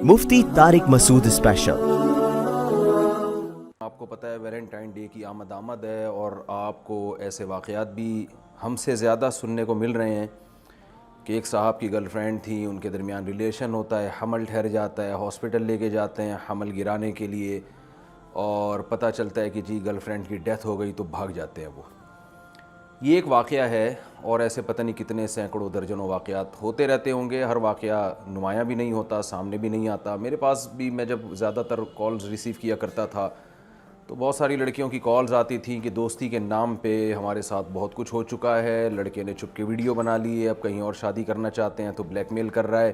مفتی طارق مسعود special. آپ کو پتہ ہے ویلنٹائن ڈے کی آمد ہے اور آپ کو ایسے واقعات بھی ہم سے زیادہ سننے کو مل رہے ہیں کہ ایک صاحب کی گرل فرینڈ تھی، ان کے درمیان ریلیشن ہوتا ہے، حمل ٹھہر جاتا ہے، ہاسپٹل لے کے جاتے ہیں حمل گرانے کے لیے، اور پتہ چلتا ہے کہ جی گرل فرینڈ کی ڈیتھ ہو گئی تو بھاگ جاتے ہیں وہ۔ یہ ایک واقعہ ہے اور ایسے پتہ نہیں کتنے سینکڑوں درجنوں واقعات ہوتے رہتے ہوں گے۔ ہر واقعہ نمایاں بھی نہیں ہوتا، سامنے بھی نہیں آتا۔ میرے پاس بھی میں جب زیادہ تر کالز ریسیو کیا کرتا تھا تو بہت ساری لڑکیوں کی کالز آتی تھیں کہ دوستی کے نام پہ ہمارے ساتھ بہت کچھ ہو چکا ہے، لڑکے نے چھپ کے ویڈیو بنا لی ہے، اب کہیں اور شادی کرنا چاہتے ہیں تو بلیک میل کر رہا ہے،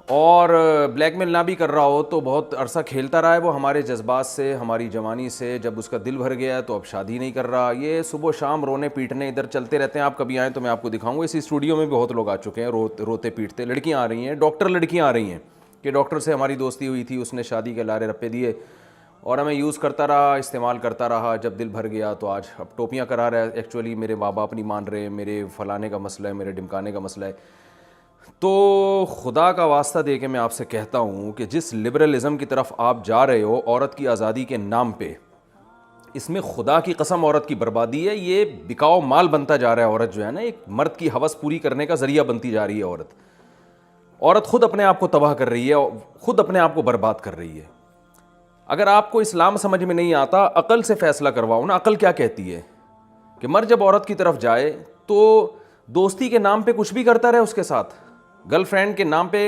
اور بلیک میل نہ بھی کر رہا ہو تو بہت عرصہ کھیلتا رہا ہے وہ ہمارے جذبات سے، ہماری جوانی سے۔ جب اس کا دل بھر گیا تو اب شادی نہیں کر رہا۔ یہ صبح و شام رونے پیٹنے ادھر چلتے رہتے ہیں۔ آپ کبھی آئیں تو میں آپ کو دکھاؤں گا، اس اسٹوڈیو میں بھی بہت لوگ آ چکے ہیں روتے پیٹتے۔ لڑکیاں آ رہی ہیں، ڈاکٹر لڑکیاں آ رہی ہیں کہ ڈاکٹر سے ہماری دوستی ہوئی تھی، اس نے شادی کے لارے رپے دیے اور ہمیں یوز کرتا رہا، استعمال کرتا رہا، جب دل بھر گیا تو آج اب ٹوپیاں کرا رہا ہے۔ ایکچولی میرے ماں باپ نہیں مان رہے، میرے فلانے کا مسئلہ ہے، میرے ڈمکانے کا مسئلہ ہے۔ تو خدا کا واسطہ دے کے میں آپ سے کہتا ہوں کہ جس لبرلزم کی طرف آپ جا رہے ہو عورت کی آزادی کے نام پہ، اس میں خدا کی قسم عورت کی بربادی ہے۔ یہ بکاؤ مال بنتا جا رہا ہے عورت، جو ہے نا ایک مرد کی ہوس پوری کرنے کا ذریعہ بنتی جا رہی ہے عورت خود اپنے آپ کو تباہ کر رہی ہے، خود اپنے آپ کو برباد کر رہی ہے۔ اگر آپ کو اسلام سمجھ میں نہیں آتا، عقل سے فیصلہ کرواؤ نا۔ عقل کیا کہتی ہے کہ مرد جب عورت کی طرف جائے تو دوستی کے نام پہ کچھ بھی کرتا رہے اس کے ساتھ۔ گرل فرینڈ کے نام پہ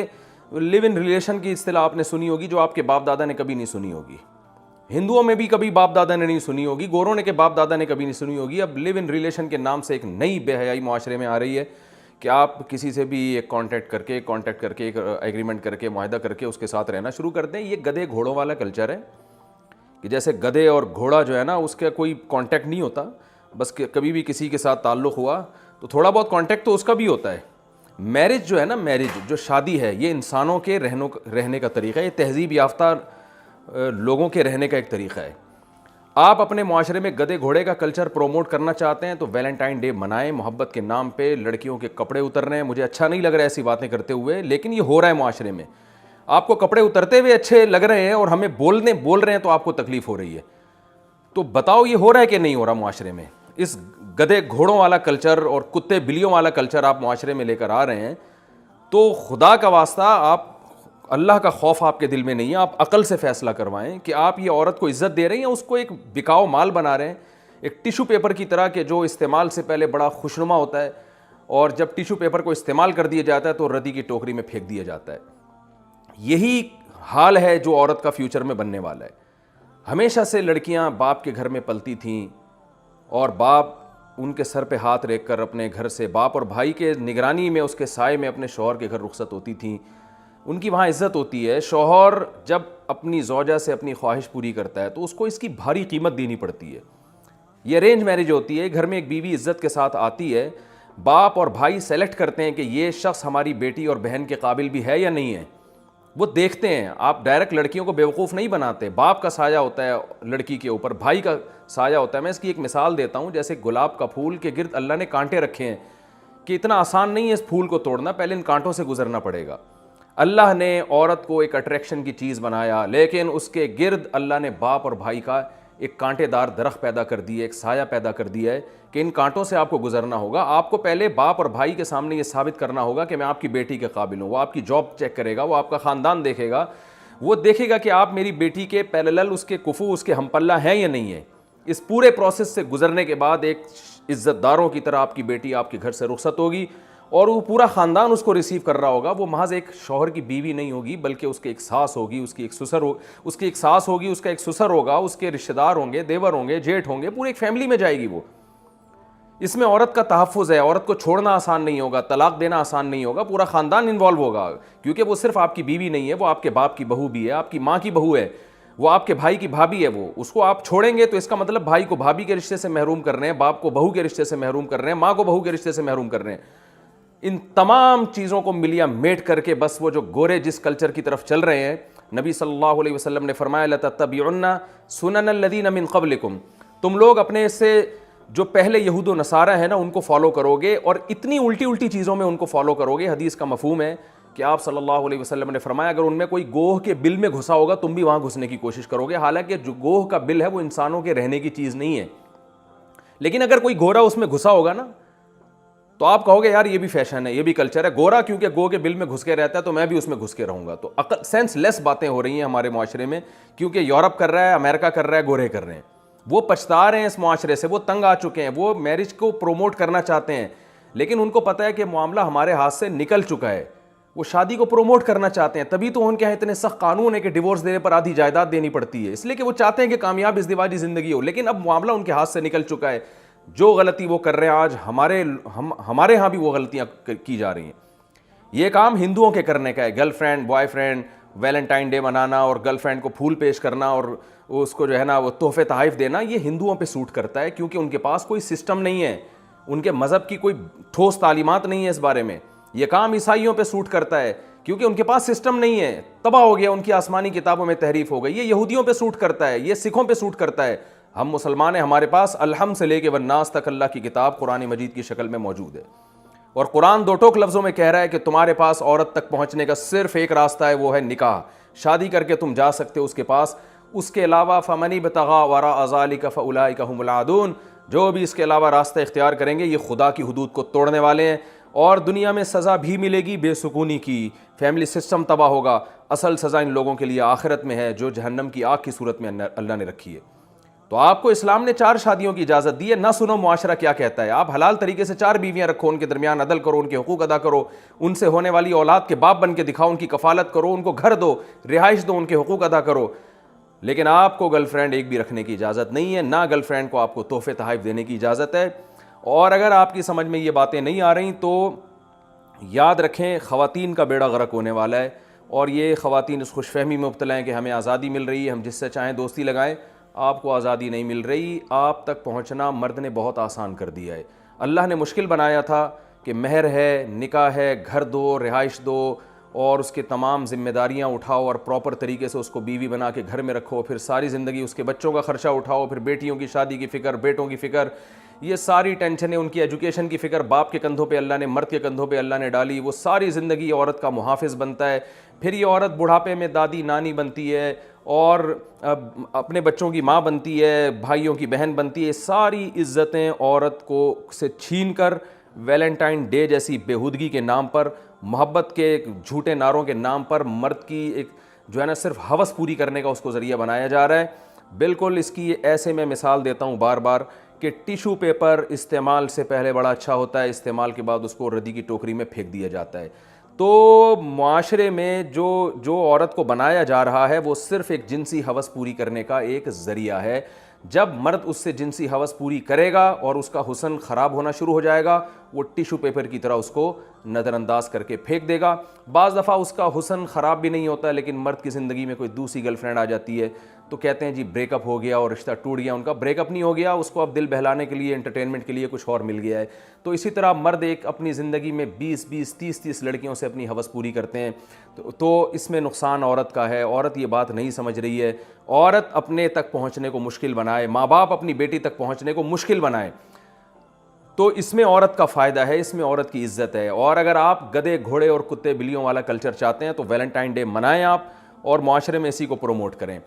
لیو ان ریلیشن کی اصطلاح آپ نے سنی ہوگی، جو آپ کے باپ دادا نے کبھی نہیں سنی ہوگی، ہندوؤں میں بھی کبھی باپ دادا نے نہیں سنی ہوگی، گوروں نے کے باپ دادا نے کبھی نہیں سنی ہوگی۔ اب لیو ان ریلیشن کے نام سے ایک نئی بے حیائی معاشرے میں آ رہی ہے کہ آپ کسی سے بھی ایک کانٹیکٹ کر کے ایک ایگریمنٹ کر کے، معاہدہ کر کے اس کے ساتھ رہنا شروع کر دیں۔ یہ گدھے گھوڑوں والا کلچر ہے کہ جیسے گدھے اور گھوڑا جو ہے نا اس کا کوئی کانٹیکٹ نہیں ہوتا، بس کبھی بھی کسی کے ساتھ تعلق ہوا تو تھوڑا بہت کانٹیکٹ تو اس کا بھی ہوتا ہے۔ میرج جو ہے نا، میرج جو شادی ہے، یہ انسانوں کے رہنے کا طریقہ ہے، یہ تہذیب یافتہ لوگوں کے رہنے کا ایک طریقہ ہے۔ آپ اپنے معاشرے میں گدھے گھوڑے کا کلچر پروموٹ کرنا چاہتے ہیں تو ویلنٹائن ڈے منائیں، محبت کے نام پہ لڑکیوں کے کپڑے اتر رہے ہیں۔ مجھے اچھا نہیں لگ رہا ہے ایسی باتیں کرتے ہوئے، لیکن یہ ہو رہا ہے معاشرے میں۔ آپ کو کپڑے اترتے ہوئے اچھے لگ رہے ہیں اور ہمیں بول رہے ہیں تو آپ کو تکلیف ہو رہی ہے۔ تو بتاؤ یہ ہو رہا ہے کہ نہیں ہو رہا معاشرے میں؟ اس گدھے گھوڑوں والا کلچر اور کتے بلیوں والا کلچر آپ معاشرے میں لے کر آ رہے ہیں، تو خدا کا واسطہ آپ اللہ کا خوف آپ کے دل میں نہیں ہے۔ آپ عقل سے فیصلہ کروائیں کہ آپ یہ عورت کو عزت دے رہے ہیں یا اس کو ایک بکاؤ مال بنا رہے ہیں، ایک ٹیشو پیپر کی طرح کہ جو استعمال سے پہلے بڑا خوشنما ہوتا ہے اور جب ٹیشو پیپر کو استعمال کر دیا جاتا ہے تو ردی کی ٹوکری میں پھینک دیا جاتا ہے۔ یہی حال ہے جو عورت کا فیوچر میں بننے والا ہے۔ ہمیشہ سے لڑکیاں باپ کے گھر میں پلتی تھیں اور باپ ان کے سر پہ ہاتھ رکھ کر اپنے گھر سے، باپ اور بھائی کے نگرانی میں، اس کے سائے میں اپنے شوہر کے گھر رخصت ہوتی تھیں۔ ان کی وہاں عزت ہوتی ہے۔ شوہر جب اپنی زوجہ سے اپنی خواہش پوری کرتا ہے تو اس کو اس کی بھاری قیمت دینی پڑتی ہے۔ یہ ارینج میرج ہوتی ہے، گھر میں ایک بیوی عزت کے ساتھ آتی ہے، باپ اور بھائی سیلیکٹ کرتے ہیں کہ یہ شخص ہماری بیٹی اور بہن کے قابل بھی ہے یا نہیں ہے، وہ دیکھتے ہیں۔ آپ ڈائریکٹ لڑکیوں کو بیوقوف نہیں بناتے۔ باپ کا سایہ ہوتا ہے لڑکی کے اوپر، بھائی کا سایہ ہوتا ہے۔ میں اس کی ایک مثال دیتا ہوں، جیسے گلاب کا پھول کے گرد اللہ نے کانٹے رکھے ہیں کہ اتنا آسان نہیں ہے اس پھول کو توڑنا، پہلے ان کانٹوں سے گزرنا پڑے گا۔ اللہ نے عورت کو ایک اٹریکشن کی چیز بنایا، لیکن اس کے گرد اللہ نے باپ اور بھائی کا ایک کانٹے دار درخت پیدا کر دی ہے، ایک سایہ پیدا کر دیا ہے کہ ان کانٹوں سے آپ کو گزرنا ہوگا۔ آپ کو پہلے باپ اور بھائی کے سامنے یہ ثابت کرنا ہوگا کہ میں آپ کی بیٹی کے قابل ہوں۔ وہ آپ کی جاب چیک کرے گا، وہ آپ کا خاندان دیکھے گا، وہ دیکھے گا کہ آپ میری بیٹی کے پیرالل، اس کے کفو، اس کے ہم پلہ ہیں یا نہیں ہے۔ اس پورے پروسیس سے گزرنے کے بعد ایک عزت داروں کی طرح آپ کی بیٹی آپ کے گھر سے رخصت ہوگی اور وہ پورا خاندان اس کو ریسیو کر رہا ہوگا۔ وہ محض ایک شوہر کی بیوی نہیں ہوگی، بلکہ اس کے ایک ساس ہوگی، اس کی ایک سسر اس کا ایک سسر ہوگا، اس کے رشتہ دار ہوں گے، دیور ہوں گے، جیٹھ ہوں گے، پوری ایک فیملی میں جائے گی وہ۔ اس میں عورت کا تحفظ ہے، عورت کو چھوڑنا آسان نہیں ہوگا، طلاق دینا آسان نہیں ہوگا، پورا خاندان انوالو ہوگا، کیونکہ وہ صرف آپ کی بیوی نہیں ہے، وہ آپ کے باپ کی بہو بھی ہے، آپ کی ماں کی بہو ہے، وہ آپ کے بھائی کی بھابھی ہے۔ وہ اس کو آپ چھوڑیں گے تو اس کا مطلب بھائی کو بھابھی کے رشتے سے محروم کر رہے ہیں، باپ کو بہو کے رشتے سے محروم کر رہے ہیں، ماں کو بہو کے رشتے سے محروم کر رہے ہیں۔ ان تمام چیزوں کو ملیا میٹ کر کے بس وہ جو گورے جس کلچر کی طرف چل رہے ہیں، نبی صلی اللہ علیہ وسلم نے فرمایا لَتَتَّبِعُنَّ سُنَنَ الَّذِينَ مِن قَبْلِكُمْ، تم لوگ اپنے سے جو پہلے یہود و نصارہ ہیں نا ان کو فالو کرو گے اور اتنی الٹی چیزوں میں ان کو فالو کرو گے۔ حدیث کا مفہوم ہے کہ آپ صلی اللہ علیہ وسلم نے فرمایا اگر ان میں کوئی گوہ کے بل میں گھسا ہوگا تم بھی وہاں گھسنے کی کوشش کرو گے، حالانکہ جو گوہ کا بل ہے وہ انسانوں کے رہنے کی چیز نہیں ہے، لیکن اگر کوئی گورا اس میں گھسا ہوگا نا تو آپ کہو گے یار یہ بھی فیشن ہے، یہ بھی کلچر ہے، گورا کیونکہ گو کے بل میں گھس کے رہتا ہے تو میں بھی اس میں گھس کے رہوں گا۔ تو عقل سینس لیس باتیں ہو رہی ہیں ہمارے معاشرے میں، کیونکہ یورپ کر رہا ہے، امریکہ کر رہا ہے، گورے کر رہے ہیں، وہ پچھتا رہے ہیں اس معاشرے سے، وہ تنگ آ چکے ہیں، وہ میرج کو پروموٹ کرنا چاہتے ہیں، لیکن ان کو پتہ ہے کہ معاملہ ہمارے ہاتھ سے نکل چکا ہے، وہ شادی کو پروموٹ کرنا چاہتے ہیں، تبھی تو ان کے یہاں اتنے سخت قانون ہے کہ ڈیورس دینے پر آدھی جائیداد دینی پڑتی ہے، اس لیے کہ وہ چاہتے ہیں کہ کامیاب ازدواجی زندگی ہو، لیکن اب معاملہ ان کے ہاتھ سے نکل چکا ہے۔ جو غلطی وہ کر رہے ہیں آج ہمارے ہاں بھی وہ غلطیاں کی جا رہی ہیں۔ یہ کام ہندوؤں کے کرنے کا ہے، girl friend boy friend Valentine day منانا اور گرل فرینڈ کو پھول پیش کرنا اور اس کو جو ہے نا وہ تحفے تحائف دینا، یہ ہندوؤں پہ سوٹ کرتا ہے، کیونکہ ان کے پاس کوئی سسٹم نہیں ہے، ان کے مذہب کی کوئی ٹھوس تعلیمات نہیں ہے اس بارے میں۔ یہ کام عیسائیوں پہ سوٹ کرتا ہے کیونکہ ان کے پاس سسٹم نہیں ہے، تباہ ہو گیا، ان کی آسمانی کتابوں میں تحریف ہو گئی۔ یہ یہودیوں پہ سوٹ کرتا ہے، یہ سکھوں پہ سوٹ کرتا ہے۔ ہم مسلمان ہیں، ہمارے پاس الحمد سے لے کے والناس تک اللہ کی کتاب قرآن مجید کی شکل میں موجود ہے، اور قرآن دو ٹوک لفظوں میں کہہ رہا ہے کہ تمہارے پاس عورت تک پہنچنے کا صرف ایک راستہ ہے، وہ ہے نکاح، شادی کر کے تم جا سکتے ہو اس کے پاس، اس کے علاوہ فمن ابتغى وراء ذلك فاولئک هم العادون، جو بھی اس کے علاوہ راستہ اختیار کریں گے یہ خدا کی حدود کو توڑنے والے ہیں، اور دنیا میں سزا بھی ملے گی بے سکونی کی، فیملی سسٹم تباہ ہوگا۔ اصل سزا ان لوگوں کے لیے آخرت میں ہے جو جہنم کی آگ کی صورت میں اللہ نے رکھی ہے۔ تو آپ کو اسلام نے 4 شادیوں کی اجازت دی ہے، نہ سنو معاشرہ کیا کہتا ہے، آپ حلال طریقے سے 4 بیویاں رکھو، ان کے درمیان عدل کرو، ان کے حقوق ادا کرو، ان سے ہونے والی اولاد کے باپ بن کے دکھاؤ، ان کی کفالت کرو، ان کو گھر دو، رہائش دو، ان کے حقوق ادا کرو، لیکن آپ کو گرل فرینڈ ایک بھی رکھنے کی اجازت نہیں ہے، نہ گرل فرینڈ کو آپ کو تحفے تحائف دینے کی اجازت ہے۔ اور اگر آپ کی سمجھ میں یہ باتیں نہیں آ رہی تو یاد رکھیں خواتین کا بیڑا غرق ہونے والا ہے، اور یہ خواتین اس خوش فہمی میں مبتلا ہیں کہ ہمیں آزادی مل رہی ہے، ہم جس سے چاہیں دوستی لگائیں۔ آپ کو آزادی نہیں مل رہی، آپ تک پہنچنا مرد نے بہت آسان کر دیا ہے۔ اللہ نے مشکل بنایا تھا کہ مہر ہے، نکاح ہے، گھر دو، رہائش دو، اور اس کے تمام ذمہ داریاں اٹھاؤ اور پراپر طریقے سے اس کو بیوی بنا کے گھر میں رکھو، پھر ساری زندگی اس کے بچوں کا خرچہ اٹھاؤ، پھر بیٹیوں کی شادی کی فکر، بیٹوں کی فکر، یہ ساری ٹینشنیں، ان کی ایجوکیشن کی فکر باپ کے کندھوں پہ اللہ نے، مرد کے کندھوں پہ اللہ نے ڈالی، وہ ساری زندگی عورت کا محافظ بنتا ہے، پھر یہ عورت بڑھاپے میں دادی نانی بنتی ہے اور اپنے بچوں کی ماں بنتی ہے، بھائیوں کی بہن بنتی ہے، ساری عزتیں عورت کو سے چھین کر ویلنٹائن ڈے جیسی بےہودگی کے نام پر، محبت کے جھوٹے نعروں کے نام پر مرد کی ایک جو ہے نا صرف ہوس پوری کرنے کا اس کو ذریعہ بنایا جا رہا ہے۔ بالکل اس کی ایسے میں مثال دیتا ہوں بار بار کہ ٹیشو پیپر استعمال سے پہلے بڑا اچھا ہوتا ہے، استعمال کے بعد اس کو ردی کی ٹوکری میں پھینک دیا جاتا ہے۔ تو معاشرے میں جو عورت کو بنایا جا رہا ہے وہ صرف ایک جنسی ہوس پوری کرنے کا ایک ذریعہ ہے۔ جب مرد اس سے جنسی ہوس پوری کرے گا اور اس کا حسن خراب ہونا شروع ہو جائے گا، وہ ٹیشو پیپر کی طرح اس کو نظر انداز کر کے پھینک دے گا۔ بعض دفعہ اس کا حسن خراب بھی نہیں ہوتا، لیکن مرد کی زندگی میں کوئی دوسری گرل فرینڈ آ جاتی ہے تو کہتے ہیں جی بریک اپ ہو گیا اور رشتہ ٹوٹ گیا۔ ان کا بریک اپ نہیں ہو گیا، اس کو اب دل بہلانے کے لیے، انٹرٹینمنٹ کے لیے کچھ اور مل گیا ہے۔ تو اسی طرح مرد ایک اپنی زندگی میں 20 30 لڑکیوں سے اپنی ہوس پوری کرتے ہیں، تو اس میں نقصان عورت کا ہے۔ عورت یہ بات نہیں سمجھ رہی ہے، عورت اپنے تک پہنچنے کو مشکل بنائے، ماں باپ اپنی بیٹی تک پہنچنے کو مشکل بنائے، تو اس میں عورت کا فائدہ ہے، اس میں عورت کی عزت ہے۔ اور اگر آپ گدھے گھوڑے اور کتے بلیوں والا کلچر چاہتے ہیں تو ویلنٹائن ڈے منائیں آپ، اور معاشرے میں اسی کو پروموٹ کریں۔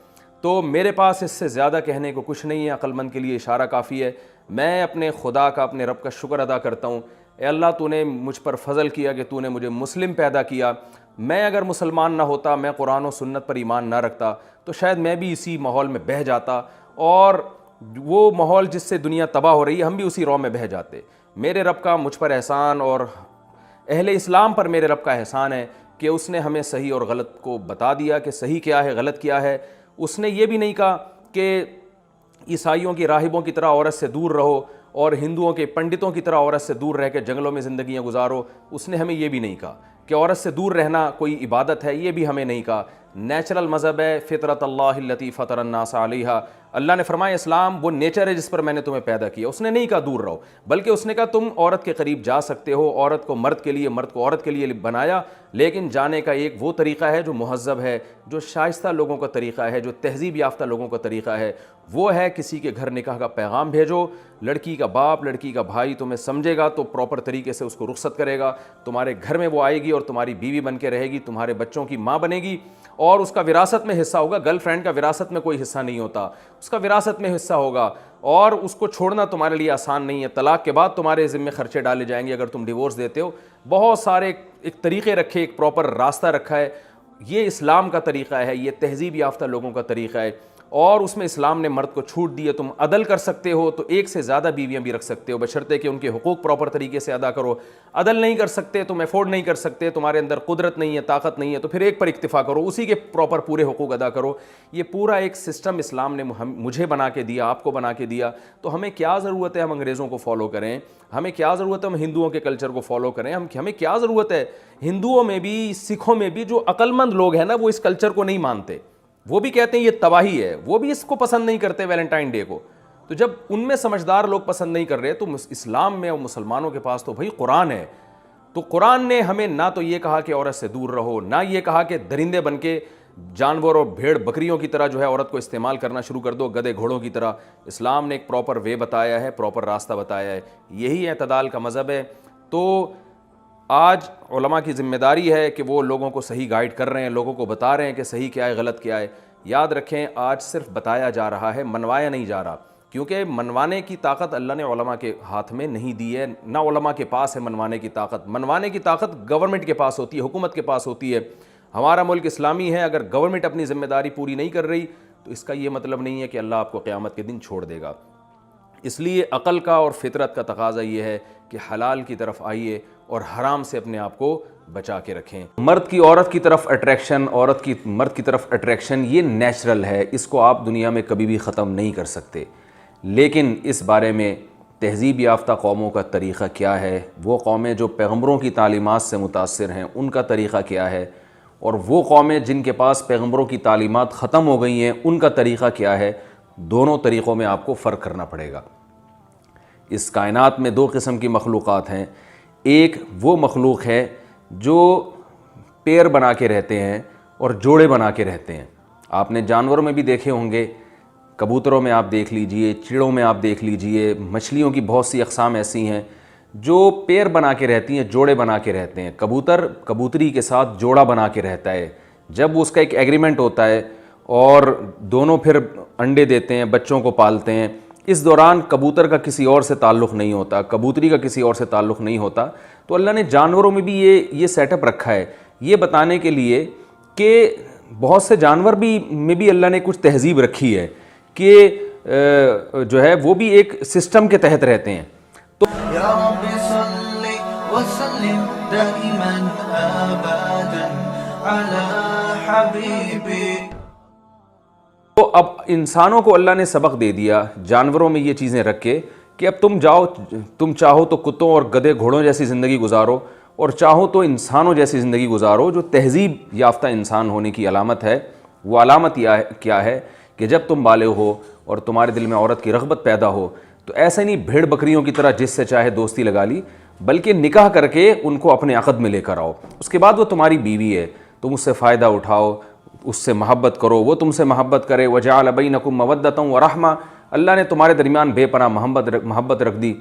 تو میرے پاس اس سے زیادہ کہنے کو کچھ نہیں ہے، عقل مند کے لیے اشارہ کافی ہے۔ میں اپنے خدا کا، اپنے رب کا شکر ادا کرتا ہوں، اے اللہ تو نے مجھ پر فضل کیا کہ تو نے مجھے مسلم پیدا کیا۔ میں اگر مسلمان نہ ہوتا، میں قرآن و سنت پر ایمان نہ رکھتا، تو شاید میں بھی اسی ماحول میں بہہ جاتا، اور وہ ماحول جس سے دنیا تباہ ہو رہی ہے ہم بھی اسی رو میں بہہ جاتے۔ میرے رب کا مجھ پر احسان، اور اہل اسلام پر میرے رب کا احسان ہے کہ اس نے ہمیں صحیح اور غلط کو بتا دیا کہ صحیح کیا ہے، غلط کیا ہے۔ اس نے یہ بھی نہیں کہا کہ عیسائیوں کی راہبوں کی طرح عورت سے دور رہو اور ہندوؤں کے پنڈتوں کی طرح عورت سے دور رہ کے جنگلوں میں زندگیاں گزارو۔ اس نے ہمیں یہ بھی نہیں کہا کہ عورت سے دور رہنا کوئی عبادت ہے، یہ بھی ہمیں نہیں کہا۔ نیچرل مذہب ہے، فطرت اللہ التی فطر الناس علیہا، اللہ نے فرمایا اسلام وہ نیچر ہے جس پر میں نے تمہیں پیدا کیا. اس نے نہیں کہا دور رہو, بلکہ اس نے کہا تم عورت کے قریب جا سکتے ہو, عورت کو مرد کے لیے, مرد کو عورت کے لیے بنایا, لیکن جانے کا ایک وہ طریقہ ہے جو مہذب ہے, جو شائستہ لوگوں کا طریقہ ہے, جو تہذیب یافتہ لوگوں کا طریقہ ہے. وہ ہے کسی کے گھر نکاح کا پیغام بھیجو, لڑکی کا باپ لڑکی کا بھائی تمہیں سمجھے گا تو پراپر طریقے سے اس کو رخصت کرے گا, تمہارے گھر میں وہ آئے گی اور تمہاری بیوی بن کے رہے گی, تمہارے بچوں کی ماں بنے گی, اور اس کا وراثت میں حصہ ہوگا. گرل فرینڈ کا وراثت میں کوئی حصہ نہیں ہوتا, اس کا وراثت میں حصہ ہوگا, اور اس کو چھوڑنا تمہارے لیے آسان نہیں ہے. طلاق کے بعد تمہارے ذمہ خرچے ڈالے جائیں گے اگر تم ڈیورس دیتے ہو. بہت سارے ایک طریقے رکھے, ایک پراپر راستہ رکھا ہے. یہ اسلام کا طریقہ ہے, یہ تہذیب یافتہ لوگوں کا طریقہ ہے, اور اس میں اسلام نے مرد کو چھوٹ دی ہے. تم عدل کر سکتے ہو تو ایک سے زیادہ بیویاں بھی رکھ سکتے ہو, بشرطے کہ ان کے حقوق پراپر طریقے سے ادا کرو. عدل نہیں کر سکتے, تم افورڈ نہیں کر سکتے, تمہارے اندر قدرت نہیں ہے, طاقت نہیں ہے, تو پھر ایک پر اکتفا کرو, اسی کے پراپر پورے حقوق ادا کرو. یہ پورا ایک سسٹم اسلام نے مجھے بنا کے دیا, آپ کو بنا کے دیا. تو ہمیں کیا ضرورت ہے ہم انگریزوں کو فالو کریں, ہمیں کیا ضرورت ہے ہم ہندوؤں کے کلچر کو فالو کریں, ہمیں کیا ضرورت ہے ہندوؤں میں بھی, سکھوں میں بھی جو عقل مند لوگ ہیں نا وہ اس کلچر کو نہیں مانتے, وہ بھی کہتے ہیں یہ تباہی ہے, وہ بھی اس کو پسند نہیں کرتے ویلنٹائن ڈے کو. تو جب ان میں سمجھدار لوگ پسند نہیں کر رہے تو اسلام میں اور مسلمانوں کے پاس تو بھائی قرآن ہے. تو قرآن نے ہمیں نہ تو یہ کہا کہ عورت سے دور رہو, نہ یہ کہا کہ درندے بن کے جانور اور بھیڑ بکریوں کی طرح جو ہے عورت کو استعمال کرنا شروع کر دو, گدھے گھوڑوں کی طرح. اسلام نے ایک پراپر وے بتایا ہے, پراپر راستہ بتایا ہے. یہی اعتدال کا مذہب ہے. تو آج علماء کی ذمہ داری ہے کہ وہ لوگوں کو صحیح گائیڈ کر رہے ہیں, لوگوں کو بتا رہے ہیں کہ صحیح کیا ہے غلط کیا ہے. یاد رکھیں آج صرف بتایا جا رہا ہے, منوایا نہیں جا رہا, کیونکہ منوانے کی طاقت اللہ نے علماء کے ہاتھ میں نہیں دی ہے, نہ علماء کے پاس ہے منوانے کی طاقت. منوانے کی طاقت گورنمنٹ کے پاس ہوتی ہے, حکومت کے پاس ہوتی ہے. ہمارا ملک اسلامی ہے, اگر گورنمنٹ اپنی ذمہ داری پوری نہیں کر رہی تو اس کا یہ مطلب نہیں ہے کہ اللہ آپ کو قیامت کے دن چھوڑ دے گا. اس لیے عقل کا اور فطرت کا تقاضا یہ ہے کہ حلال کی طرف آئیے اور حرام سے اپنے آپ کو بچا کے رکھیں. مرد کی عورت کی طرف اٹریکشن, عورت کی مرد کی طرف اٹریکشن, یہ نیچرل ہے, اس کو آپ دنیا میں کبھی بھی ختم نہیں کر سکتے. لیکن اس بارے میں تہذیب یافتہ قوموں کا طریقہ کیا ہے, وہ قومیں جو پیغمبروں کی تعلیمات سے متاثر ہیں ان کا طریقہ کیا ہے, اور وہ قومیں جن کے پاس پیغمبروں کی تعلیمات ختم ہو گئی ہیں ان کا طریقہ کیا ہے, دونوں طریقوں میں آپ کو فرق کرنا پڑے گا. اس کائنات میں دو قسم کی مخلوقات ہیں. ایک وہ مخلوق ہے جو پیر بنا کے رہتے ہیں اور جوڑے بنا کے رہتے ہیں. آپ نے جانوروں میں بھی دیکھے ہوں گے, کبوتروں میں آپ دیکھ لیجئے, چڑوں میں آپ دیکھ لیجئے, مچھلیوں کی بہت سی اقسام ایسی ہیں جو پیر بنا کے رہتی ہیں, جوڑے بنا کے رہتے ہیں. کبوتر کبوتری کے ساتھ جوڑا بنا کے رہتا ہے. جب اس کا ایک ایگریمنٹ ہوتا ہے اور دونوں پھر انڈے دیتے ہیں, بچوں کو پالتے ہیں, اس دوران کبوتر کا کسی اور سے تعلق نہیں ہوتا, کبوتری کا کسی اور سے تعلق نہیں ہوتا. تو اللہ نے جانوروں میں بھی یہ سیٹ اپ رکھا ہے, یہ بتانے کے لیے کہ بہت سے جانور میں بھی اللہ نے کچھ تہذیب رکھی ہے کہ جو ہے وہ بھی ایک سسٹم کے تحت رہتے ہیں. تو يا رب صل وسلم دائما ابدا على حبيبي. تو اب انسانوں کو اللہ نے سبق دے دیا جانوروں میں یہ چیزیں رکھ کے کہ اب تم چاہو تو کتوں اور گدھے گھوڑوں جیسی زندگی گزارو, اور چاہو تو انسانوں جیسی زندگی گزارو. جو تہذیب یافتہ انسان ہونے کی علامت ہے, وہ علامت کیا ہے کہ جب تم بالغ ہو اور تمہارے دل میں عورت کی رغبت پیدا ہو تو ایسے نہیں بھیڑ بکریوں کی طرح جس سے چاہے دوستی لگا لی, بلکہ نکاح کر کے ان کو اپنے عقد میں لے کر آؤ. اس کے بعد وہ تمہاری بیوی ہے, تم اس سے فائدہ اٹھاؤ, اس سے محبت کرو, وہ تم سے محبت کرے. وجعل بینکم مودۃ ورحمہ, اللہ نے تمہارے درمیان بے پناہ محبت رکھ دی.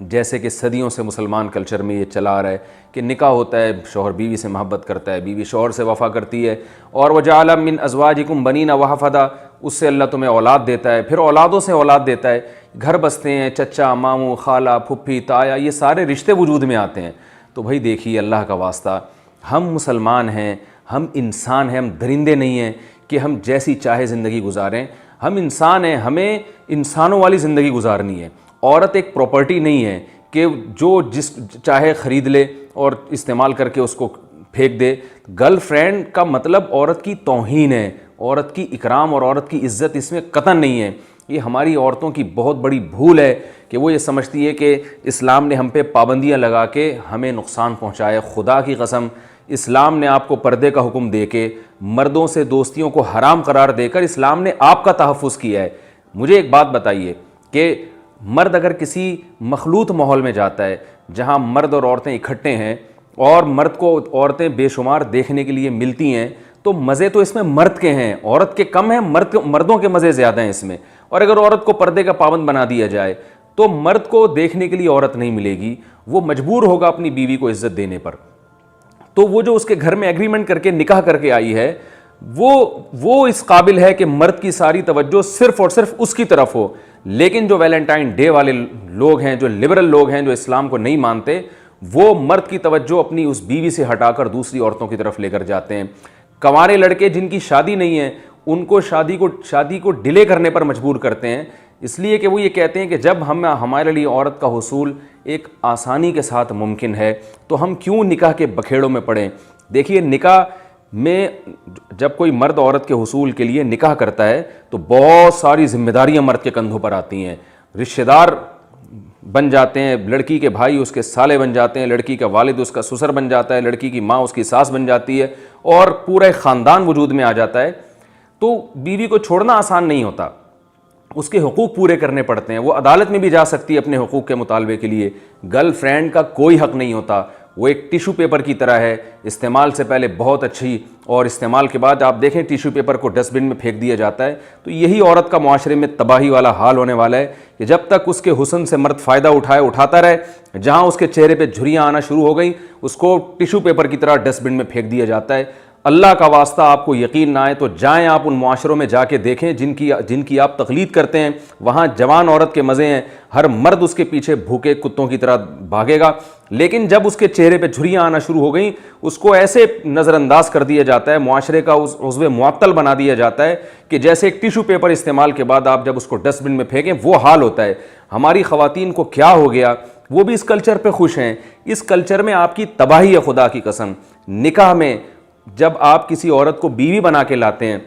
جیسے کہ صدیوں سے مسلمان کلچر میں یہ چلا آ رہا ہے کہ نکاح ہوتا ہے, شوہر بیوی سے محبت کرتا ہے, بیوی شوہر سے وفا کرتی ہے, اور وجعل من ازواجکم بنین وحفدا, اس سے اللہ تمہیں اولاد دیتا ہے, پھر اولادوں سے اولاد دیتا ہے. گھر بستے ہیں, چچا, ماموں, خالہ, پھپھی, تایا, یہ سارے رشتے وجود میں آتے ہیں. تو بھائی دیکھیے اللہ کا واسطہ, ہم مسلمان ہیں, ہم انسان ہیں, ہم درندے نہیں ہیں کہ ہم جیسی چاہے زندگی گزاریں. ہم انسان ہیں, ہمیں انسانوں والی زندگی گزارنی ہے. عورت ایک پراپرٹی نہیں ہے کہ جو جس چاہے خرید لے اور استعمال کر کے اس کو پھینک دے. گرل فرینڈ کا مطلب عورت کی توہین ہے, عورت کی اکرام اور عورت کی عزت اس میں قطعاً نہیں ہے. یہ ہماری عورتوں کی بہت بڑی بھول ہے کہ وہ یہ سمجھتی ہے کہ اسلام نے ہم پہ پابندیاں لگا کے ہمیں نقصان پہنچایا. خدا کی قسم اسلام نے آپ کو پردے کا حکم دے کے مردوں سے دوستیوں کو حرام قرار دے کر اسلام نے آپ کا تحفظ کیا ہے۔ مجھے ایک بات بتائیے کہ مرد اگر کسی مخلوط ماحول میں جاتا ہے جہاں مرد اور عورتیں اکٹھے ہیں اور مرد کو عورتیں بے شمار دیکھنے کے لیے ملتی ہیں، تو مزے تو اس میں مرد کے ہیں، عورت کے کم ہیں، مردوں کے مزے زیادہ ہیں اس میں۔ اور اگر عورت کو پردے کا پابند بنا دیا جائے تو مرد کو دیکھنے کے لیے عورت نہیں ملے گی، وہ مجبور ہوگا اپنی بیوی کو عزت دینے پر۔ تو وہ جو اس کے گھر میں ایگریمنٹ کر کے نکاح کر کے آئی ہے، وہ اس قابل ہے کہ مرد کی ساری توجہ صرف اور صرف اس کی طرف ہو۔ لیکن جو ویلنٹائن ڈے والے لوگ ہیں، جو لبرل لوگ ہیں، جو اسلام کو نہیں مانتے، وہ مرد کی توجہ اپنی اس بیوی سے ہٹا کر دوسری عورتوں کی طرف لے کر جاتے ہیں۔ کنوارے لڑکے جن کی شادی نہیں ہے ان کو شادی کو ڈیلے کرنے پر مجبور کرتے ہیں، اس لیے کہ وہ یہ کہتے ہیں کہ جب ہمارے لیے عورت کا حصول ایک آسانی کے ساتھ ممکن ہے تو ہم کیوں نکاح کے بکھیڑوں میں پڑیں۔ دیکھیے، نکاح میں جب کوئی مرد عورت کے حصول کے لیے نکاح کرتا ہے تو بہت ساری ذمہ داریاں مرد کے کندھوں پر آتی ہیں۔ رشتہ دار بن جاتے ہیں، لڑکی کے بھائی اس کے سالے بن جاتے ہیں، لڑکی کا والد اس کا سسر بن جاتا ہے، لڑکی کی ماں اس کی ساس بن جاتی ہے، اور پورا ایک خاندان وجود میں آ جاتا ہے۔ تو بیوی کو چھوڑنا آسان نہیں ہوتا، اس کے حقوق پورے کرنے پڑتے ہیں۔ وہ عدالت میں بھی جا سکتی ہے اپنے حقوق کے مطالبے کے لیے۔ گرل فرینڈ کا کوئی حق نہیں ہوتا، وہ ایک ٹیشو پیپر کی طرح ہے، استعمال سے پہلے بہت اچھی اور استعمال کے بعد آپ دیکھیں ٹیشو پیپر کو ڈسٹ بن میں پھینک دیا جاتا ہے۔ تو یہی عورت کا معاشرے میں تباہی والا حال ہونے والا ہے کہ جب تک اس کے حسن سے مرد فائدہ اٹھاتا رہے، جہاں اس کے چہرے پہ جھریاں آنا شروع ہو گئیں اس کو ٹیشو پیپر کی طرح ڈسٹ بن میں پھینک دیا جاتا ہے۔ اللہ کا واسطہ آپ کو یقین نہ آئے تو جائیں آپ ان معاشروں میں جا کے دیکھیں جن کی آپ تقلید کرتے ہیں، وہاں جوان عورت کے مزے ہیں، ہر مرد اس کے پیچھے بھوکے کتوں کی طرح بھاگے گا، لیکن جب اس کے چہرے پہ جھریاں آنا شروع ہو گئیں اس کو ایسے نظر انداز کر دیا جاتا ہے، معاشرے کا عضو معطل بنا دیا جاتا ہے کہ جیسے ایک ٹیشو پیپر استعمال کے بعد آپ جب اس کو ڈسٹ بن میں پھینکیں وہ حال ہوتا ہے۔ ہماری خواتین کو کیا ہو گیا، وہ بھی اس کلچر پہ خوش ہیں۔ اس کلچر میں آپ کی تباہی ہے، خدا کی قسم۔ نکاح میں جب آپ کسی عورت کو بیوی بنا کے لاتے ہیں،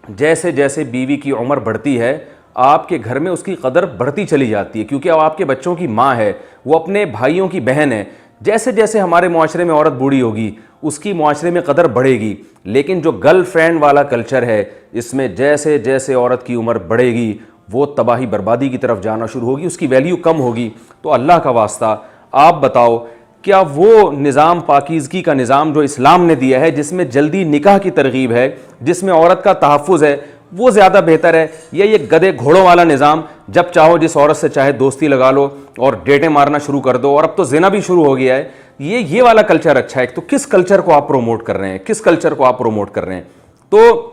جیسے جیسے بیوی کی عمر بڑھتی ہے آپ کے گھر میں اس کی قدر بڑھتی چلی جاتی ہے، کیونکہ اب آپ کے بچوں کی ماں ہے، وہ اپنے بھائیوں کی بہن ہے۔ جیسے جیسے ہمارے معاشرے میں عورت بوڑھی ہوگی اس کی معاشرے میں قدر بڑھے گی، لیکن جو گرل فرینڈ والا کلچر ہے اس میں جیسے جیسے عورت کی عمر بڑھے گی وہ تباہی بربادی کی طرف جانا شروع ہوگی، اس کی ویلیو کم ہوگی۔ تو اللہ کا واسطہ آپ بتاؤ، کیا وہ نظام پاکیزگی کا نظام جو اسلام نے دیا ہے، جس میں جلدی نکاح کی ترغیب ہے، جس میں عورت کا تحفظ ہے، وہ زیادہ بہتر ہے یا یہ گدھے گھوڑوں والا نظام جب چاہو جس عورت سے چاہے دوستی لگا لو اور ڈیٹیں مارنا شروع کر دو، اور اب تو زنا بھی شروع ہو گیا ہے؟ یہ والا کلچر اچھا ہے؟ تو کس کلچر کو آپ پروموٹ کر رہے ہیں؟ کس کلچر کو آپ پروموٹ کر رہے ہیں؟ تو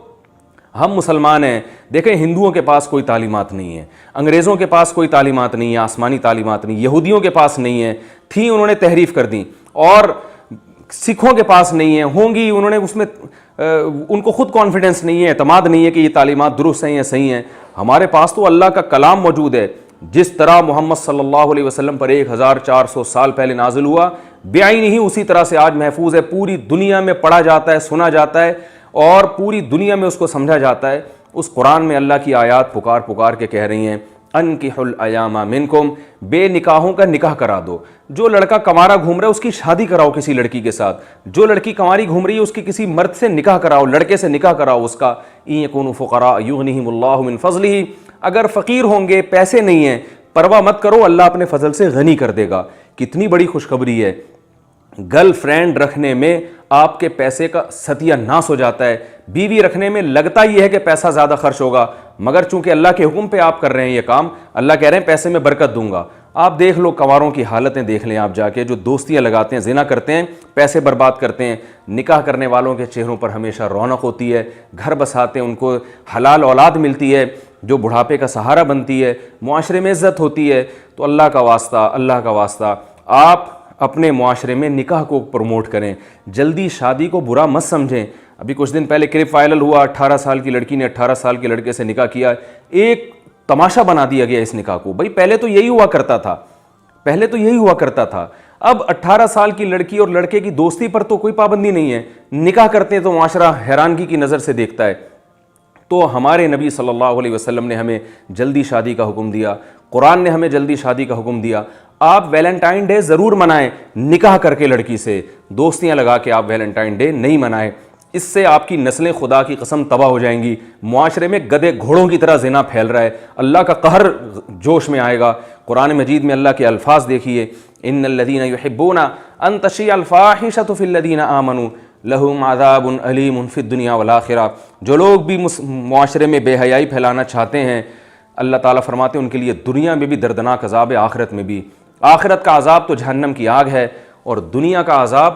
ہم مسلمان ہیں، دیکھیں ہندوؤں کے پاس کوئی تعلیمات نہیں ہے، انگریزوں کے پاس کوئی تعلیمات نہیں ہے، آسمانی تعلیمات نہیں، یہودیوں کے پاس نہیں ہے، تھیں انہوں نے تحریف کر دیں، اور سکھوں کے پاس نہیں ہے، ہوں گی انہوں نے اس میں ان کو خود کانفیڈنس نہیں ہے، اعتماد نہیں ہے کہ یہ تعلیمات درست ہیں یا صحیح ہیں۔ ہمارے پاس تو اللہ کا کلام موجود ہے، جس طرح محمد صلی اللہ علیہ وسلم پر 1400 سال پہلے نازل ہوا بعین ہی اسی طرح سے آج محفوظ ہے، پوری دنیا میں پڑھا جاتا ہے، سنا جاتا ہے، اور پوری دنیا میں اس کو سمجھا جاتا ہے۔ اس قرآن میں اللہ کی آیات پکار کے کہہ رہی ہیں انکحوا الایام منکم، بے نکاحوں کا نکاح کرا دو۔ جو لڑکا کنوارا گھوم رہا ہے اس کی شادی کراؤ کسی لڑکی کے ساتھ، جو لڑکی کنواری گھوم رہی ہے اس کی کسی مرد سے نکاح کراؤ، لڑکے سے نکاح کراؤ اس کا۔ ان یکونوا فقراء یغنیہم اللہ من فضلہ، اگر فقیر ہوں گے، پیسے نہیں ہیں، پرواہ مت کرو، اللہ اپنے فضل سے غنی کر دے گا۔ کتنی بڑی خوشخبری ہے، گرل فرینڈ رکھنے میں آپ کے پیسے کا ستیہ ناس ہو جاتا ہے، بیوی رکھنے میں لگتا یہ ہے کہ پیسہ زیادہ خرچ ہوگا، مگر چونکہ اللہ کے حکم پہ آپ کر رہے ہیں یہ کام، اللہ کہہ رہے ہیں پیسے میں برکت دوں گا۔ آپ دیکھ لو کنواروں کی حالتیں دیکھ لیں آپ جا کے، جو دوستیاں لگاتے ہیں، زنا کرتے ہیں، پیسے برباد کرتے ہیں۔ نکاح کرنے والوں کے چہروں پر ہمیشہ رونق ہوتی ہے، گھر بساتے ہیں، ان کو حلال اولاد ملتی ہے جو بڑھاپے کا سہارا بنتی ہے، معاشرے میں عزت ہوتی ہے۔ تو اللہ کا واسطہ آپ اپنے معاشرے میں نکاح کو پروموٹ کریں، جلدی شادی کو برا مت سمجھیں۔ ابھی کچھ دن پہلے کلپ وائرل ہوا، 18 سال کی لڑکی نے 18 سال کے لڑکے سے نکاح کیا، ایک تماشا بنا دیا گیا اس نکاح کو۔ بھائی پہلے تو یہی ہوا کرتا تھا، اب 18 سال کی لڑکی اور لڑکے کی دوستی پر تو کوئی پابندی نہیں ہے، نکاح کرتے ہیں تو معاشرہ حیرانگی کی نظر سے دیکھتا ہے۔ تو ہمارے نبی صلی اللہ علیہ وسلم نے ہمیں جلدی شادی کا حکم دیا، قرآن نے ہمیں جلدی شادی کا حکم دیا۔ آپ ویلنٹائن ڈے ضرور منائیں، نکاح کر کے لڑکی سے، دوستیاں لگا کے آپ ویلنٹائن ڈے نہیں منائیں، اس سے آپ کی نسلیں خدا کی قسم تباہ ہو جائیں گی۔ معاشرے میں گدھے گھوڑوں کی طرح زنا پھیل رہا ہے، اللہ کا قہر جوش میں آئے گا۔ قرآن مجید میں اللہ کے الفاظ دیکھیے، ان الذین یحبون ان تشیع الفاحشۃ فی الذین آمنوا لہم عذاب علیم فی الدنیا والآخرہ۔ جو لوگ بھی معاشرے میں بے حیائی پھیلانا چاہتے ہیں، اللہ تعالیٰ فرماتے ہیں ان کے لیے دنیا میں بھی دردناک عذاب ہے، آخرت میں بھی۔ آخرت کا عذاب تو جہنم کی آگ ہے، اور دنیا کا عذاب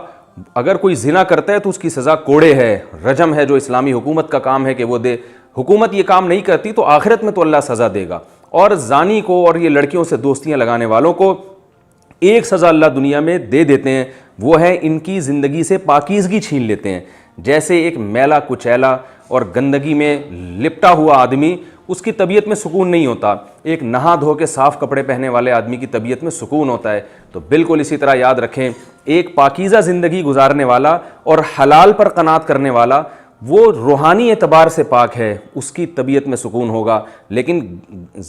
اگر کوئی زنا کرتا ہے تو اس کی سزا کوڑے ہے، رجم ہے، جو اسلامی حکومت کا کام ہے کہ وہ دے۔ حکومت یہ کام نہیں کرتی تو آخرت میں تو اللہ سزا دے گا۔ اور زانی کو اور یہ لڑکیوں سے دوستیاں لگانے والوں کو ایک سزا اللہ دنیا میں دے دیتے ہیں، وہ ہے ان کی زندگی سے پاکیزگی چھین لیتے ہیں۔ جیسے ایک میلا کچیلا اور گندگی میں لپٹا ہوا آدمی، اس کی طبیعت میں سکون نہیں ہوتا، ایک نہا دھو کے صاف کپڑے پہنے والے آدمی کی طبیعت میں سکون ہوتا ہے۔ تو بالکل اسی طرح یاد رکھیں، ایک پاکیزہ زندگی گزارنے والا اور حلال پر قناعت کرنے والا، وہ روحانی اعتبار سے پاک ہے، اس کی طبیعت میں سکون ہوگا۔ لیکن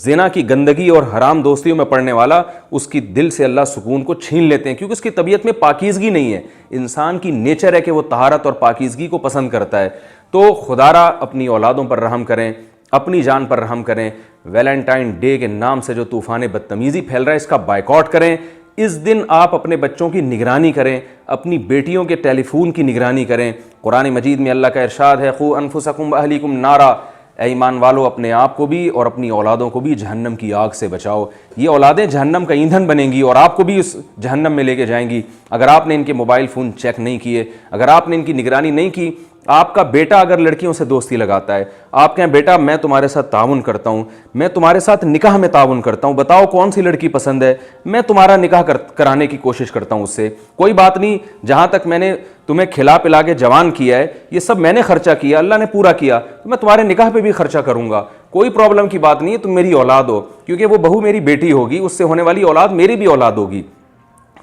زنا کی گندگی اور حرام دوستیوں میں پڑنے والا، اس کی دل سے اللہ سکون کو چھین لیتے ہیں، کیونکہ اس کی طبیعت میں پاکیزگی نہیں ہے۔ انسان کی نیچر ہے کہ وہ طہارت اور پاکیزگی کو پسند کرتا ہے۔ تو خدارا اپنی اولادوں پر رحم کریں، اپنی جان پر رحم کریں۔ ویلنٹائن ڈے کے نام سے جو طوفان بدتمیزی پھیل رہا ہے، اس کا بائیکاٹ کریں۔ اس دن آپ اپنے بچوں کی نگرانی کریں، اپنی بیٹیوں کے ٹیلی فون کی نگرانی کریں۔ قرآن مجید میں اللہ کا ارشاد ہے، قوا انفسکم واہلیکم نارا، اے ایمان والو اپنے آپ کو بھی اور اپنی اولادوں کو بھی جہنم کی آگ سے بچاؤ۔ یہ اولادیں جہنم کا ایندھن بنیں گی اور آپ کو بھی اس جہنم میں لے کے جائیں گی اگر آپ نے ان کے موبائل فون چیک نہیں کیے، اگر آپ نے ان کی نگرانی نہیں کی۔ آپ کا بیٹا اگر لڑکیوں سے دوستی لگاتا ہے، آپ کہیں بیٹا میں تمہارے ساتھ تعاون کرتا ہوں، میں تمہارے ساتھ نکاح میں تعاون کرتا ہوں، بتاؤ کون سی لڑکی پسند ہے، میں تمہارا نکاح کرانے کی کوشش کرتا ہوں اس سے، کوئی بات نہیں، جہاں تک میں نے تمہیں کھلا پلا کے جوان کیا ہے، یہ سب میں نے خرچہ کیا، اللہ نے پورا کیا، تو میں تمہارے نکاح پہ بھی خرچہ کروں گا، کوئی پرابلم کی بات نہیں ہے، تم میری اولاد ہو، کیونکہ وہ بہو میری بیٹی ہوگی، اس سے ہونے والی اولاد میری بھی اولاد ہوگی۔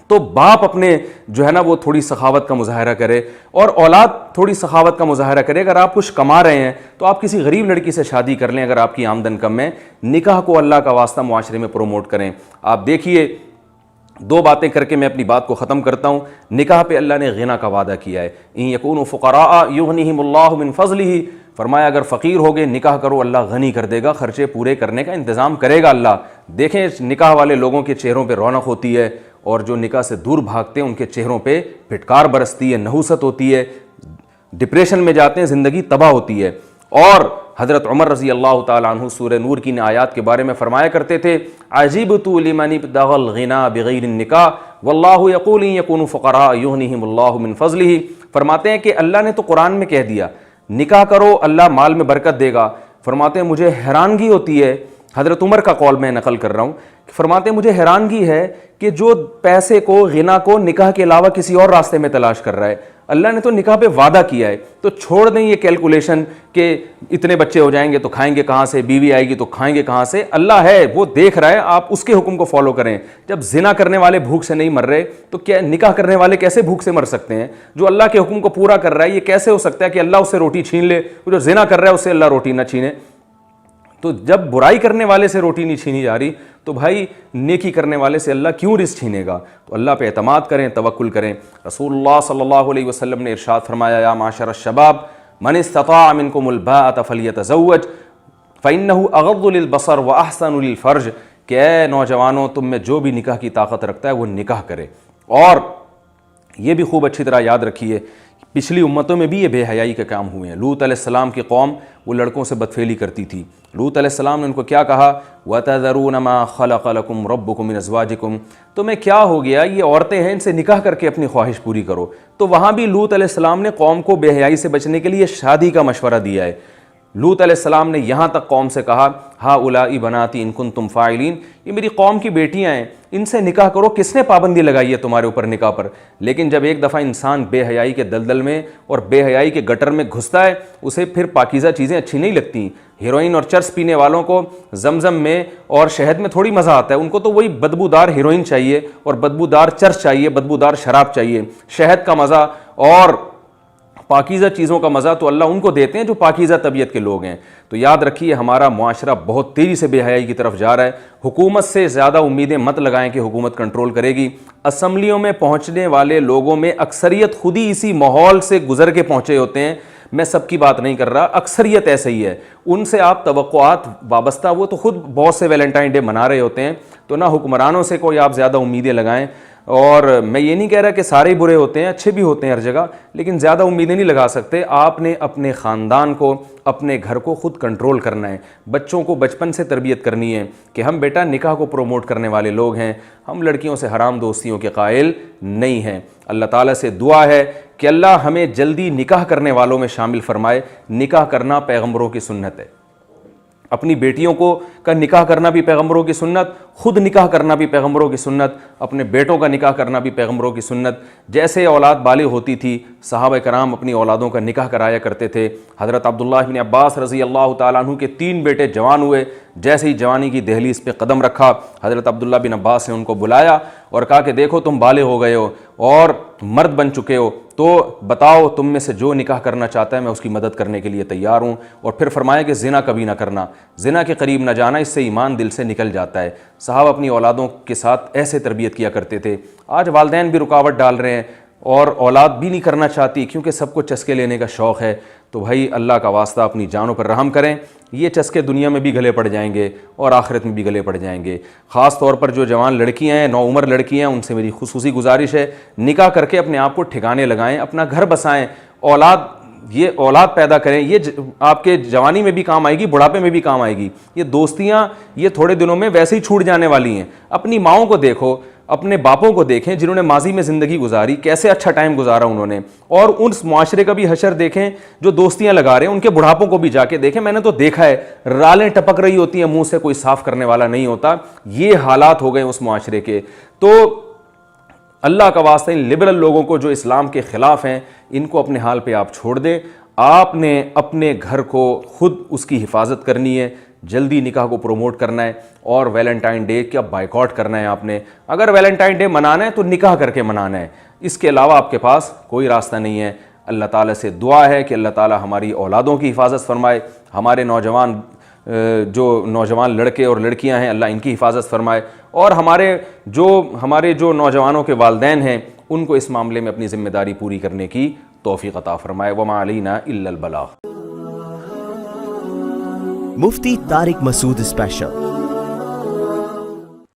تو باپ اپنے جو ہے نا وہ تھوڑی سخاوت کا مظاہرہ کرے اور اولاد تھوڑی سخاوت کا مظاہرہ کرے۔ اگر آپ کچھ کما رہے ہیں تو آپ کسی غریب لڑکی سے شادی کر لیں، اگر آپ کی آمدن کم ہے، نکاح کو اللہ کا واسطہ معاشرے میں پروموٹ کریں۔ آپ دیکھیے، دو باتیں کر کے میں اپنی بات کو ختم کرتا ہوں۔ نکاح پہ اللہ نے غنا کا وعدہ کیا ہے، ان یکونوا فقراء یغنیہم اللہ من فضلہ، فرمایا اگر فقیر ہوگے نکاح کرو، اللہ غنی کر دے گا، خرچے پورے کرنے کا انتظام کرے گا اللہ۔ دیکھیں نکاح والے لوگوں کے چہروں پہ رونق ہوتی ہے، اور جو نکاح سے دور بھاگتے ہیں ان کے چہروں پہ پھٹکار برستی ہے، نحوست ہوتی ہے، ڈپریشن میں جاتے ہیں، زندگی تباہ ہوتی ہے۔ اور حضرت عمر رضی اللہ تعالیٰ عنہ سورہ نور کی آیات کے بارے میں فرمایا کرتے تھے، عجبت لمن ابتغى الغنى بغیر النکاح واللہ یقول ان یکونوا فقراء یغنیہم اللہ من فضلہ۔ فرماتے ہیں کہ اللہ نے تو قرآن میں کہہ دیا نکاح کرو اللہ مال میں برکت دے گا۔ فرماتے ہیں مجھے حیرانگی ہوتی ہے، حضرت عمر کا قول میں نقل کر رہا ہوں، فرماتے ہیں مجھے حیرانگی ہے کہ جو پیسے کو، غنا کو نکاح کے علاوہ کسی اور راستے میں تلاش کر رہا ہے، اللہ نے تو نکاح پہ وعدہ کیا ہے، تو چھوڑ دیں یہ کیلکولیشن کہ اتنے بچے ہو جائیں گے تو کھائیں گے کہاں سے، بیوی آئے گی تو کھائیں گے کہاں سے۔ اللہ ہے، وہ دیکھ رہا ہے، آپ اس کے حکم کو فالو کریں۔ جب زنا کرنے والے بھوک سے نہیں مر رہے تو کیا نکاح کرنے والے کیسے بھوک سے مر سکتے ہیں؟ جو اللہ کے حکم کو پورا کر رہا ہے، یہ کیسے ہو سکتا ہے کہ اللہ اس سے روٹی چھین لے؟ وہ جو زنا کر رہا ہے اس سے اللہ روٹی نہ چھینے۔ تو جب برائی کرنے والے سے روٹی نہیں چھینی جا رہی تو بھائی نیکی کرنے والے سے اللہ کیوں رزق چھینے گا؟ تو اللہ پہ اعتماد کریں، توکل کریں۔ رسول اللہ صلی اللہ علیہ وسلم نے ارشاد فرمایا، یا معاشر الشباب من استطاع منکم الباءۃ فلیتزوج فانہ اغض للبصر واحسن للفرج، کہ اے نوجوانوں تم میں جو بھی نکاح کی طاقت رکھتا ہے وہ نکاح کرے۔ اور یہ بھی خوب اچھی طرح یاد رکھیے، پچھلی امتوں میں بھی یہ بے حیائی کے کام ہوئے ہیں۔ لوط علیہ السلام کی قوم وہ لڑکوں سے بدفعلی کرتی تھی، لوط علیہ السلام نے ان کو کیا کہا، وَتَذَرُونَ مَا خَلَقَ لَكُمْ رَبُّكُمْ مِنْ أَزْوَاجِكُمْ، تمہیں کیا ہو گیا، یہ عورتیں ہیں، ان سے نکاح کر کے اپنی خواہش پوری کرو۔ تو وہاں بھی لوط علیہ السلام نے قوم کو بے حیائی سے بچنے کے لیے شادی کا مشورہ دیا ہے۔ لوط علیہ السلام نے یہاں تک قوم سے کہا، ہؤلاء بناتی ان کنتم فاعلین، یہ میری قوم کی بیٹیاں ہیں، ان سے نکاح کرو، کس نے پابندی لگائی ہے تمہارے اوپر نکاح پر؟ لیکن جب ایک دفعہ انسان بے حیائی کے دلدل میں اور بے حیائی کے گٹر میں گھستا ہے، اسے پھر پاکیزہ چیزیں اچھی نہیں لگتی۔ ہیروئن اور چرس پینے والوں کو زمزم میں اور شہد میں تھوڑی مزہ آتا ہے، ان کو تو وہی بدبودار ہیروئن چاہیے اور بدبودار چرس چاہیے، بدبودار شراب چاہیے۔ شہد کا مزہ اور پاکیزہ چیزوں کا مزہ تو اللہ ان کو دیتے ہیں جو پاکیزہ طبیعت کے لوگ ہیں. تو یاد رکھیے ہمارا معاشرہ بہت تیزی سے بے حیائی کی طرف جا رہا ہے. حکومت سے زیادہ امیدیں مت لگائیں کہ حکومت کنٹرول کرے گی. اسمبلیوں میں پہنچنے والے لوگوں میں اکثریت خود ہی اسی ماحول سے گزر کے پہنچے ہوتے ہیں. میں سب کی بات نہیں کر رہا, اکثریت ایسے ہی ہے. ان سے آپ توقعات وابستہ, وہ تو خود بہت سے ویلنٹائن ڈے منا رہے ہوتے ہیں. تو نہ حکمرانوں سے کوئی آپ زیادہ امیدیں لگائیں. اور میں یہ نہیں کہہ رہا کہ سارے ہی برے ہوتے ہیں, اچھے بھی ہوتے ہیں ہر جگہ, لیکن زیادہ امیدیں نہیں لگا سکتے. آپ نے اپنے خاندان کو, اپنے گھر کو خود کنٹرول کرنا ہے. بچوں کو بچپن سے تربیت کرنی ہے کہ ہم بیٹا نکاح کو پروموٹ کرنے والے لوگ ہیں, ہم لڑکیوں سے حرام دوستیوں کے قائل نہیں ہیں. اللہ تعالیٰ سے دعا ہے کہ اللہ ہمیں جلدی نکاح کرنے والوں میں شامل فرمائے. نکاح کرنا پیغمبروں کی سنت ہے. اپنی بیٹیوں کا نکاح کرنا بھی پیغمبروں کی سنت, خود نکاح کرنا بھی پیغمبروں کی سنت, اپنے بیٹوں کا نکاح کرنا بھی پیغمبروں کی سنت. جیسے اولاد بالغ ہوتی تھی صحابہ کرام اپنی اولادوں کا نکاح کرایا کرتے تھے. حضرت عبداللہ بن عباس رضی اللہ تعالیٰ عنہ کے 3 بیٹے جوان ہوئے. جیسے ہی جوانی کی دہلیز پہ قدم رکھا, حضرت عبداللہ بن عباس نے ان کو بلایا اور کہا کہ دیکھو تم بالغ ہو گئے ہو اور مرد بن چکے ہو, تو بتاؤ تم میں سے جو نکاح کرنا چاہتا ہے میں اس کی مدد کرنے کے لیے تیار ہوں. اور پھر فرمایا کہ زنا کبھی نہ کرنا, زنا کے قریب نہ جانا, اس سے ایمان دل سے نکل جاتا ہے. صحابہ اپنی اولادوں کے ساتھ ایسے تربیت کیا کرتے تھے. آج والدین بھی رکاوٹ ڈال رہے ہیں اور اولاد بھی نہیں کرنا چاہتی کیونکہ سب کو چسکے لینے کا شوق ہے. تو بھائی اللہ کا واسطہ اپنی جانوں پر رحم کریں. یہ چسکے دنیا میں بھی گلے پڑ جائیں گے اور آخرت میں بھی گلے پڑ جائیں گے. خاص طور پر جو جوان لڑکیاں ہیں, نوعمر لڑکیاں ہیں, ان سے میری خصوصی گزارش ہے نکاح کر کے اپنے آپ کو ٹھکانے لگائیں, اپنا گھر بسائیں, اولاد پیدا کریں. یہ آپ کے جوانی میں بھی کام آئے گی, بڑھاپے میں بھی کام آئے گی. یہ دوستیاں یہ تھوڑے دنوں میں ویسے ہی چھوٹ جانے والی ہیں. اپنی ماؤں کو دیکھو, اپنے باپوں کو دیکھیں جنہوں نے ماضی میں زندگی گزاری, کیسے اچھا ٹائم گزارا انہوں نے, اور اس معاشرے کا بھی حشر دیکھیں جو دوستیاں لگا رہے ہیں. ان کے بڑھاپوں کو بھی جا کے دیکھیں. میں نے تو دیکھا ہے رالیں ٹپک رہی ہوتی ہیں, منہ سے کوئی صاف کرنے والا نہیں ہوتا. یہ حالات ہو گئے اس معاشرے کے. تو اللہ کا واسطہ ان لبرل لوگوں کو جو اسلام کے خلاف ہیں, ان کو اپنے حال پہ آپ چھوڑ دیں. آپ نے اپنے گھر کو خود اس کی حفاظت کرنی ہے, جلدی نکاح کو پروموٹ کرنا ہے اور ویلنٹائن ڈے کا بائیکاٹ کرنا ہے. آپ نے اگر ویلنٹائن ڈے منانا ہے تو نکاح کر کے منانا ہے, اس کے علاوہ آپ کے پاس کوئی راستہ نہیں ہے. اللہ تعالیٰ سے دعا ہے کہ اللہ تعالیٰ ہماری اولادوں کی حفاظت فرمائے, ہمارے نوجوان لڑکے اور لڑکیاں ہیں اللہ ان کی حفاظت فرمائے, اور ہمارے جو نوجوانوں کے والدین ہیں ان کو اس معاملے میں اپنی ذمہ داری پوری کرنے کی توفیق عطا فرمائے. وما علینا الا البلاغ. Mufti Tariq Masood Special.